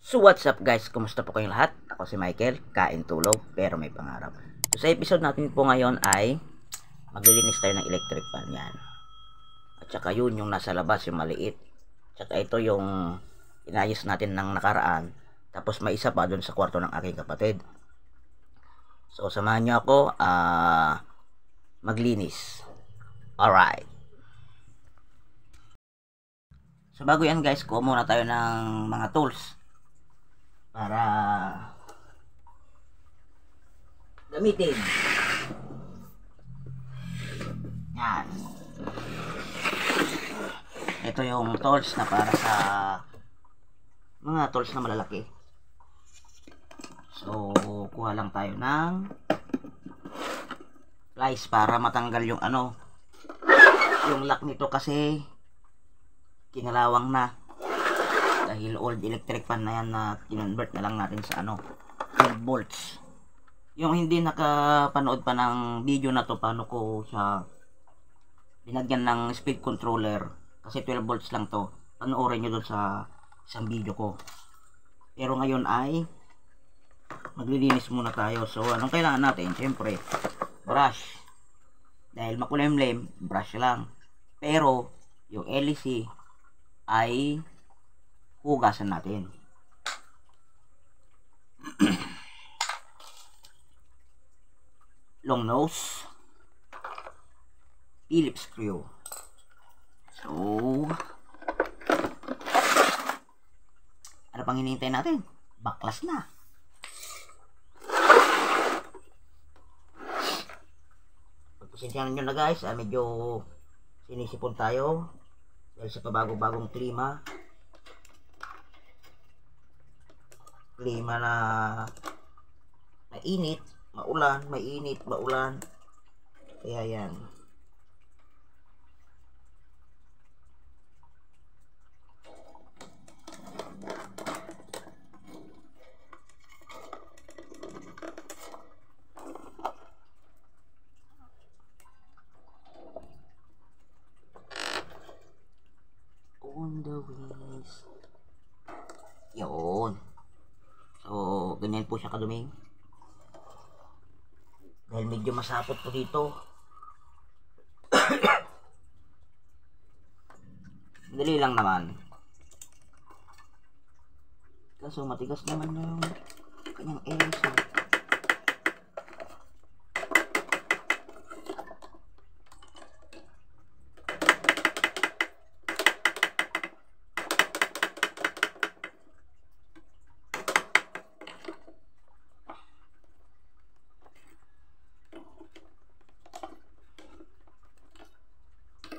So what's up guys, kumusta po kayong lahat? Ako si Michael, kain tulog pero may pangarap. So sa episode natin po ngayon ay maglilinis tayo ng electric fan yan. At saka yun yung nasa labas, yung maliit. At saka ito yung inayos natin ng nakaraan. Tapos may isa pa dun sa kwarto ng aking kapatid. So samahan nyo ako maglinis. Alright. So bago yan guys, kuha muna tayo ng mga tools para gamitin. Yan. Ito yung tools na para sa mga tools na malalaki. So kuha lang tayo ng pliers para matanggal yung yung lock nito kasi kinalawang na. Dahil old electric fan na yan na kinonvert na lang natin sa 12 volts. Yung hindi nakapanood pa ng video na to, paano ko siya binagyan ng speed controller kasi 12 volts lang to, panoorin nyo doon sa isang video ko. Pero ngayon ay maglilinis muna tayo. So anong kailangan natin? Siyempre brush, dahil makulimlim, brush lang. Pero yung LEC ay hugasan natin. Long nose, Phillips screw. So ano pang hinihintay natin? Baklas na. Pagpasensyahan nyo na guys, medyo sinisipon tayo dahil sa pabago-bagong klima na mainit, maulan, mainit, maulan. Kaya yan. On the wings. Yun. So, ganyan po siya kaduming. Dahil medyo masapot po dito. Dali lang naman. Kaso matigas naman yung kanyang LEC.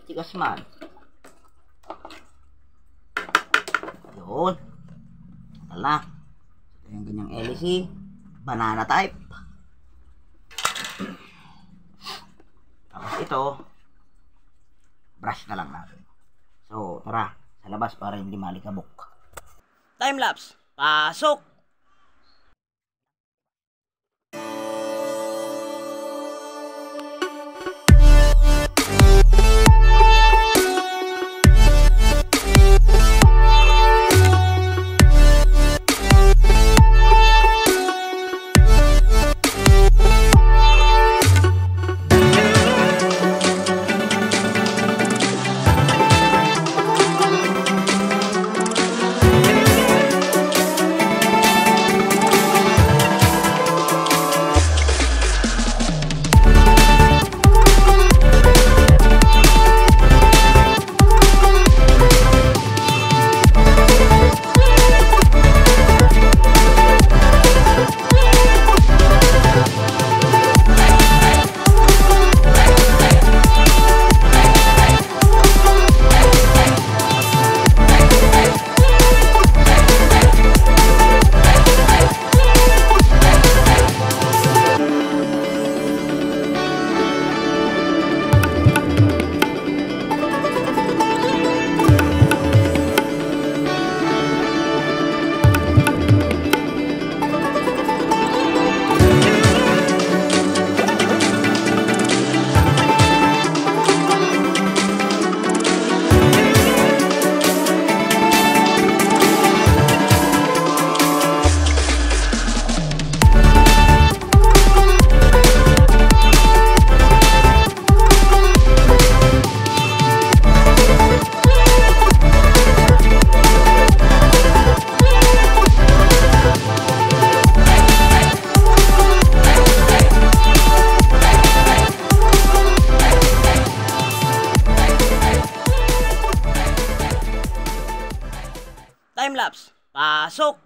Tigas man. Yun. Wala. Ito yung ganyang LEC. Banana type. Tapos ito, brush na lang natin. So, tara. Sa labas para hindi malikabok. Time lapse. Pasok! Time-lapse. Pasok!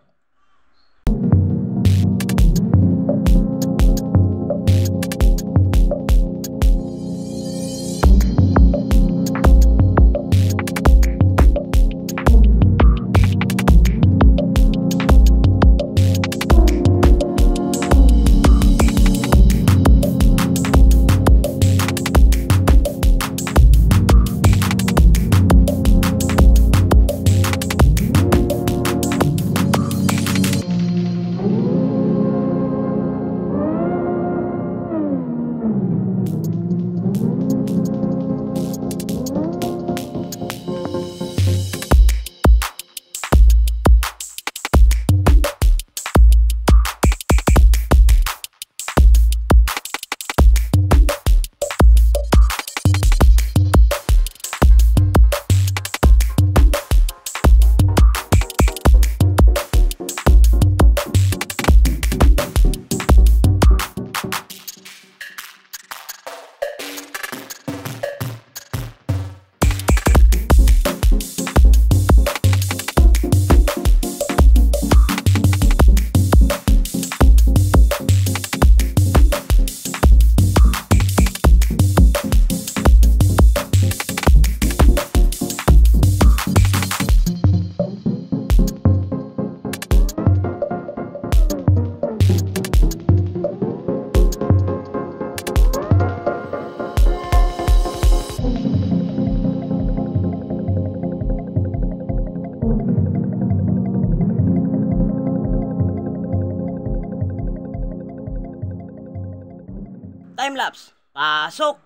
Time-lapse. Pasok!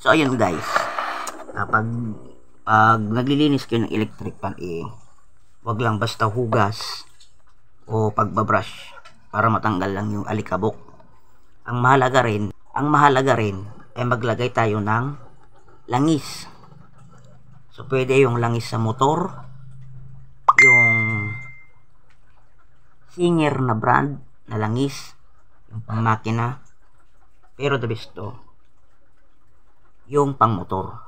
So ayun guys, pag naglilinis kayo ng electric pan, wag lang basta hugas o pagbabrush para matanggal lang yung alikabok. Ang mahalaga rin ay maglagay tayo ng langis. So pwede yung langis sa motor, yung Singer na brand na langis, yung pang makina, pero the best to yung pang motor.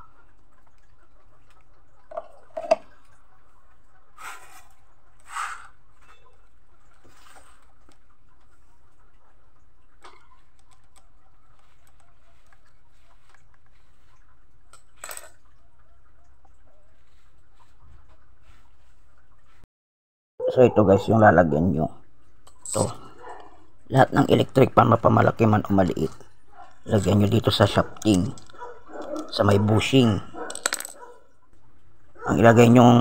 So ito guys yung lalagyan nyo. Ito, lahat ng electric pan, mapamalaki man o maliit, lagyan nyo dito sa shafting, sa may bushing. Ang ilagay nyong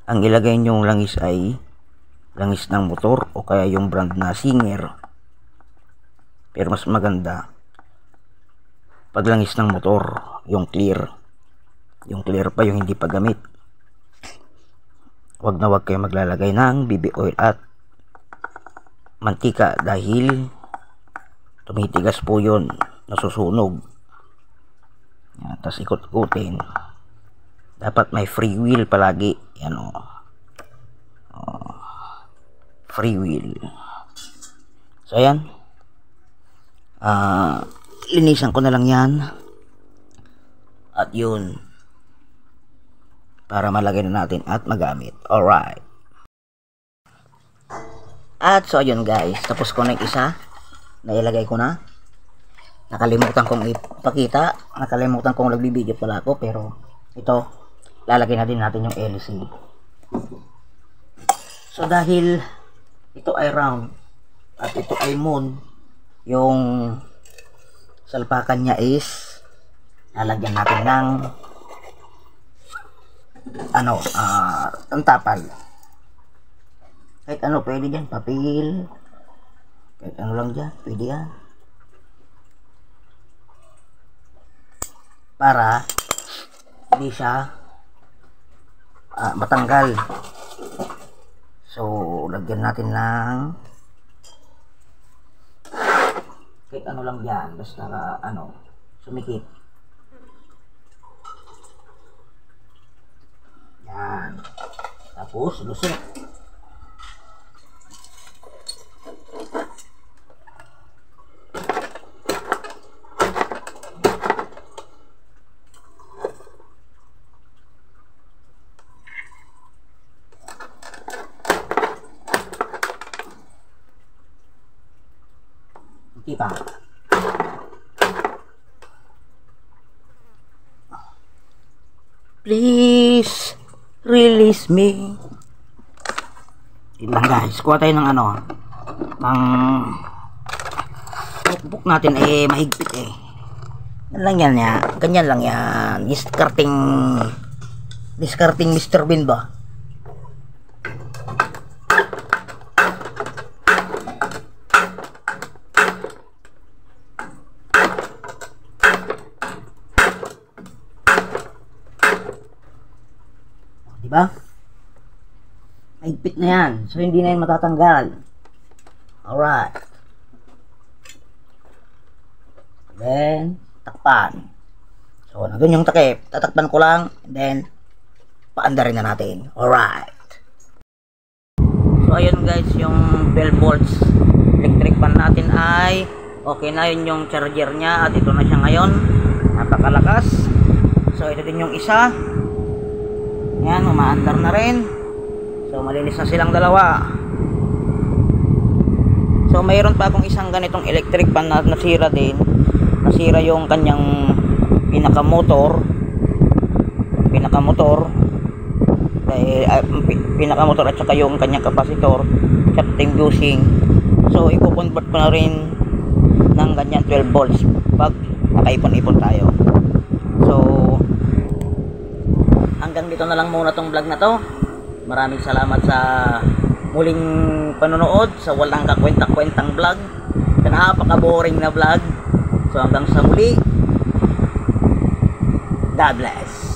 ang ilagay nyong langis ay langis ng motor o kaya yung brand na Singer. Pero mas maganda pag langis ng motor, yung clear pa, yung hindi pa gamit. wag na wag kayo maglalagay ng BB oil at mantika dahil tumitigas po yun, nasusunog. Yan, tapos ikot-ikutin. Dapat may free wheel palagi. Yan o. Free wheel. So ayan. Linisan ko na lang yan. At yun. Para malagay na natin at magamit. Alright. At so ayun guys. Tapos ko na yung isa. Nailagay ko na. Nakalimutan kong ipakita. Nakalimutan kong nagbibideo pala ako. Pero ito. Lalagay na din natin yung LC. So dahil ito ay round at ito ay moon, yung salpakan niya is lalagyan natin ng ang tapal. Kahit ano pwede dyan, papel, kahit ano lang dyan, pwede yan, para hindi siya matanggal. So lagyan natin ng kahit ano lang yan, basta sumikip. Yan. Tapos lusot. Kita. Please release me. Yun lang guys. Kuha tayo ng ng notebook natin mahigpit Yan lang yan ya. Ganyan lang yan. Discarding Mr. Bean ba? Diba? Mahigpit na yan. So, hindi na yan matatanggal. Alright. Then, takpan. So, na yung takip. Tatakpan ko lang. Then, paandarin na natin. Alright. So, ayun guys, yung 12 volts electric fan natin ay okay na. Yun yung charger niya. At ito na siya ngayon. Napakalakas. So, ito din yung isa. Yan, umaandar na rin. So, malinis na silang dalawa. So, mayroon pa akong isang ganitong electric fan na nasira din. Nasira yung kanyang pinakamotor. Pinakamotor at saka yung kanyang kapasitor. Shafting bushing. So, i-convert ko na rin ng ganyan 12 volts pag nakaipon-ipon tayo. So, hanggang dito na lang muna tong vlog na to. Maraming salamat sa muling panonood sa walang kakwenta-kwentang vlog, sa napaka-boring na vlog. So hanggang sa muli, God bless.